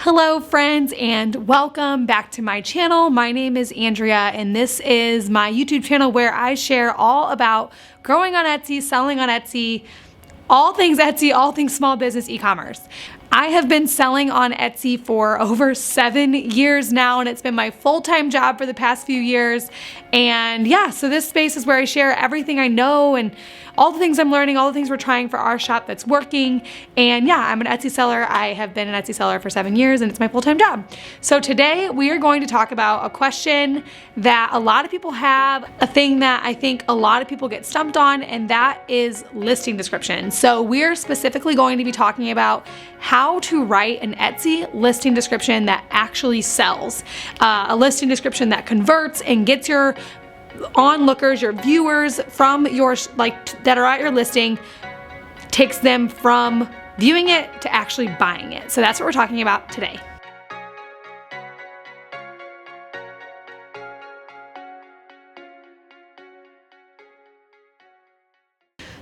Hello friends, and welcome back to my channel. My name is Andrea and this is my YouTube channel where I share all about growing on Etsy, selling on Etsy, all things Etsy, all things small business e-commerce. I have been selling on Etsy for over 7 years now, and it's been my full-time job for the past few years. And yeah, so this space is where I share everything I know and all the things I'm learning, all the things we're trying for our shop that's working. And yeah, I'm an Etsy seller. I have been an Etsy seller for 7 years and it's my full-time job. So today we are going to talk about a question that a lot of people have, a thing that I think a lot of people get stumped on, and that is listing description. So we're specifically going to be talking about how to write an Etsy listing description that actually sells, a listing description that converts and gets your onlookers, your viewers from your, that are at your listing, takes them from viewing it to actually buying it. So that's what we're talking about today.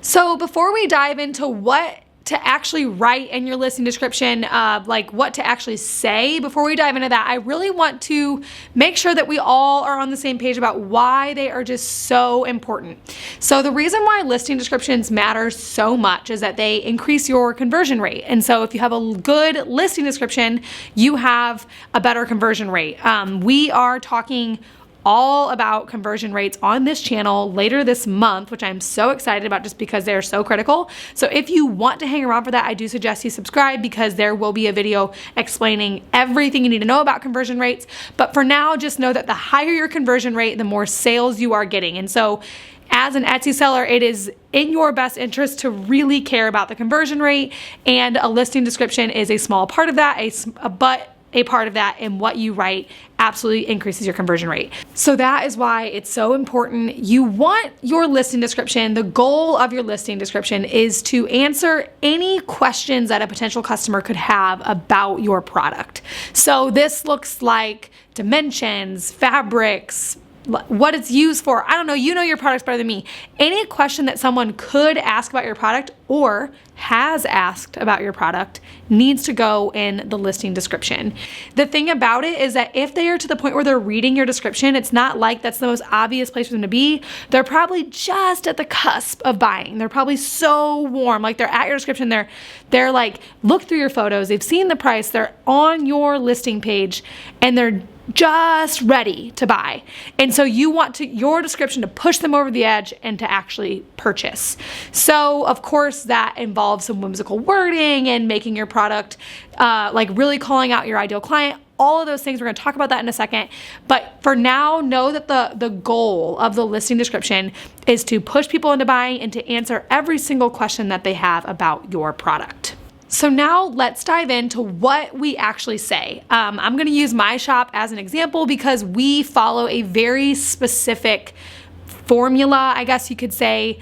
So before we dive into what to actually write in your listing description, like what to actually say, before we dive into that, I really want to make sure that we all are on the same page about why they are just so important. So the reason why listing descriptions matter so much is that they increase your conversion rate. And so if you have a good listing description, you have a better conversion rate. We are talking all about conversion rates on this channel later this month, which I'm so excited about just because they're so critical. So if you want to hang around for that, I do suggest you subscribe because there will be a video explaining everything you need to know about conversion rates. But for now, just know that the higher your conversion rate, the more sales you are getting. And so as an Etsy seller, it is in your best interest to really care about the conversion rate, and a listing description is a small part of that, but a part of that, and what you write absolutely increases your conversion rate. So that is why it's so important. You want your listing description, the goal of your listing description is to answer any questions that a potential customer could have about your product. So this looks like dimensions, fabrics, what it's used for. I don't know, you know your products better than me. Any question that someone could ask about your product or has asked about your product needs to go in the listing description. The thing about it is that if they are to the point where they're reading your description, it's not like that's the most obvious place for them to be. They're probably just at the cusp of buying. They're probably so warm, like they're at your description, they're like, look through your photos, they've seen the price, they're on your listing page, and they're just ready to buy. And so you want your description to push them over the edge and to actually purchase. So of course that involves some whimsical wording and making your product, like really calling out your ideal client, all of those things. We're gonna talk about that in a second. But for now, know that the goal of the listing description is to push people into buying and to answer every single question that they have about your product. So now let's dive into what we actually say. I'm gonna use my shop as an example because we follow a very specific formula, I guess you could say,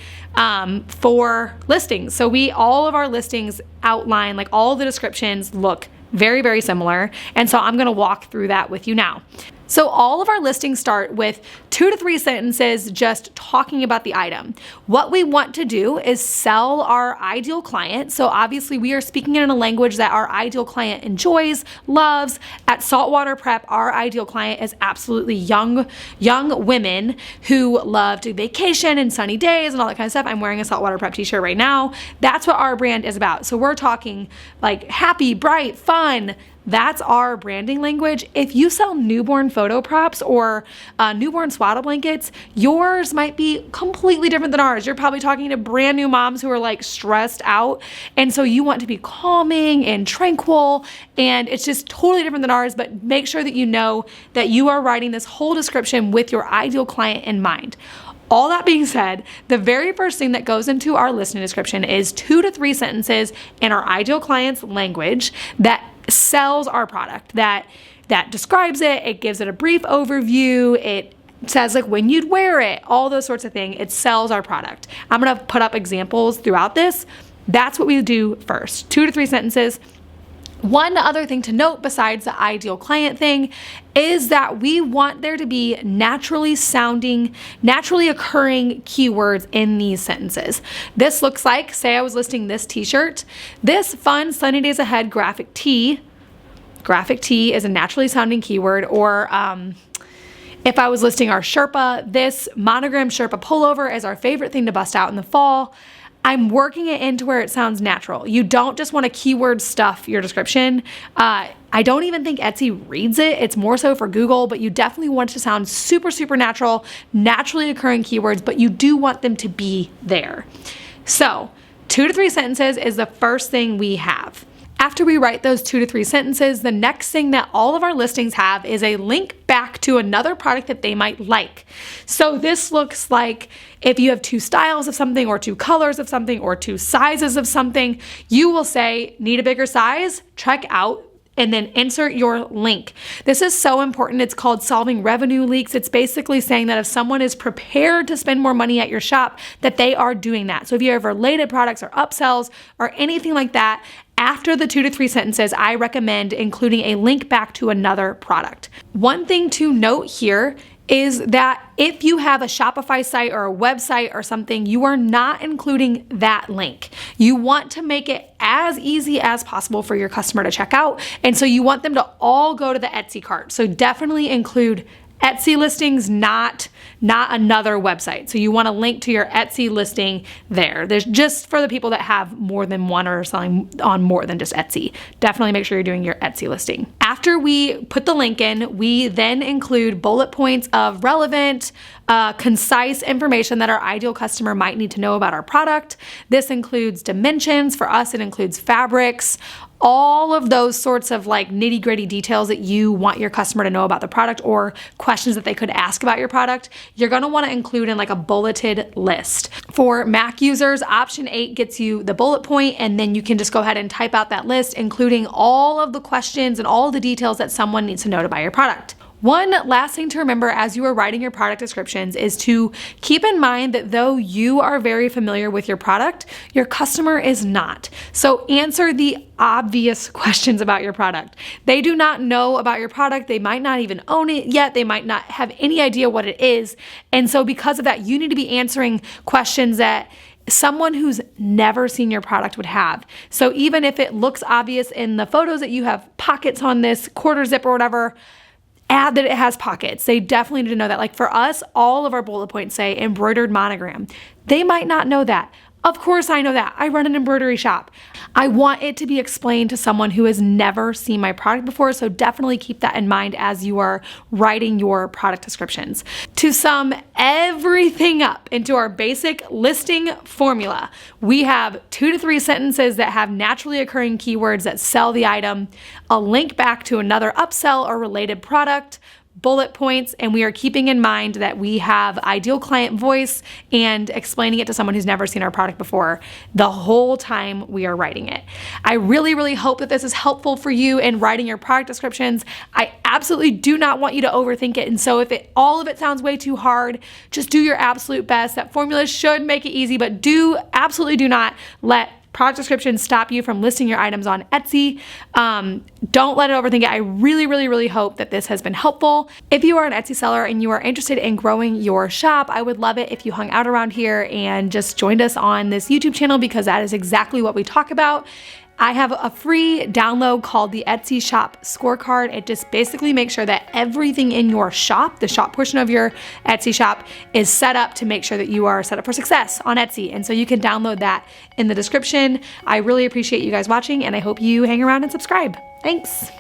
for listings. So all of our listings outline, like all the descriptions look very, very similar. And so I'm gonna walk through that with you now. So all of our listings start with 2 to 3 sentences just talking about the item. What we want to do is sell our ideal client. So obviously we are speaking in a language that our ideal client enjoys, loves. At Saltwater Prep, our ideal client is absolutely young women who love to vacation and sunny days and all that kind of stuff. I'm wearing a Saltwater Prep t-shirt right now. That's what our brand is about. So we're talking like happy, bright, fun. That's our branding language. If you sell newborn photo props or newborn swaddle blankets, yours might be completely different than ours. You're probably talking to brand new moms who are like stressed out. And so you want to be calming and tranquil, and it's just totally different than ours, but make sure that you know that you are writing this whole description with your ideal client in mind. All that being said, the very first thing that goes into our listing description is 2 to 3 sentences in our ideal client's language that sells our product, that describes it, it gives it a brief overview, it says like when you'd wear it, all those sorts of things. It sells our product. I'm gonna put up examples throughout this. That's what we do first, 2 to 3 sentences. One other thing to note besides the ideal client thing is that we want there to be naturally occurring keywords in these sentences. This looks like, say I was listing this t-shirt, this fun sunny days ahead graphic tee graphic tee is a naturally sounding keyword, or if I was listing our Sherpa, this monogram Sherpa pullover is our favorite thing to bust out in the fall. I'm working it into where it sounds natural. You don't just want to keyword stuff your description. I don't even think Etsy reads it. It's more so for Google, but you definitely want it to sound super, super natural, naturally occurring keywords, but you do want them to be there. So 2 to 3 sentences is the first thing we have. After we write those 2 to 3 sentences, the next thing that all of our listings have is a link back to another product that they might like. So this looks like if you have 2 styles of something, or 2 colors of something, or 2 sizes of something, you will say, need a bigger size? Check out, and then insert your link. This is so important. It's called solving revenue leaks. It's basically saying that if someone is prepared to spend more money at your shop, that they are doing that. So if you have related products or upsells or anything like that, after the 2 to 3 sentences, I recommend including a link back to another product. One thing to note here is that if you have a Shopify site or a website or something, you are not including that link. You want to make it as easy as possible for your customer to check out. And so you want them to all go to the Etsy cart. So definitely include Etsy listings, not another website. So you want to link to your Etsy listing there. There's just for the people that have more than one or selling on more than just Etsy. Definitely make sure you're doing your Etsy listing. After we put the link in, we then include bullet points of relevant, concise information that our ideal customer might need to know about our product. This includes dimensions. For us, it includes fabrics, all of those sorts of like nitty-gritty details that you want your customer to know about the product, or questions that they could ask about your product. You're going to want to include in like a bulleted list. For Mac users, option 8 gets you the bullet point, and then you can just go ahead and type out that list, including all of the questions and all the details that someone needs to know to buy your product. One last thing to remember as you are writing your product descriptions is to keep in mind that though you are very familiar with your product, your customer is not. So answer the obvious questions about your product. They do not know about your product. They might not even own it yet. They might not have any idea what it is. And so because of that, you need to be answering questions that someone who's never seen your product would have. So even if it looks obvious in the photos that you have pockets on this quarter zip or whatever, add that it has pockets. They definitely need to know that. Like for us, all of our bullet points say embroidered monogram. They might not know that. Of course I know that. I run an embroidery shop. I want it to be explained to someone who has never seen my product before, so definitely keep that in mind as you are writing your product descriptions. To sum everything up into our basic listing formula, we have 2 to 3 sentences that have naturally occurring keywords that sell the item, a link back to another upsell or related product, bullet points, and we are keeping in mind that we have ideal client voice and explaining it to someone who's never seen our product before the whole time we are writing it. I really, really hope that this is helpful for you in writing your product descriptions. I absolutely do not want you to overthink it, and so if all of it sounds way too hard, just do your absolute best. That formula should make it easy, but absolutely do not let product descriptions stop you from listing your items on Etsy. Don't let it overthink it. I really, really, really hope that this has been helpful. If you are an Etsy seller and you are interested in growing your shop, I would love it if you hung out around here and just joined us on this YouTube channel, because that is exactly what we talk about. I have a free download called the Etsy Shop Scorecard. It just basically makes sure that everything in your shop, the shop portion of your Etsy shop, is set up to make sure that you are set up for success on Etsy. And so you can download that in the description. I really appreciate you guys watching, and I hope you hang around and subscribe. Thanks.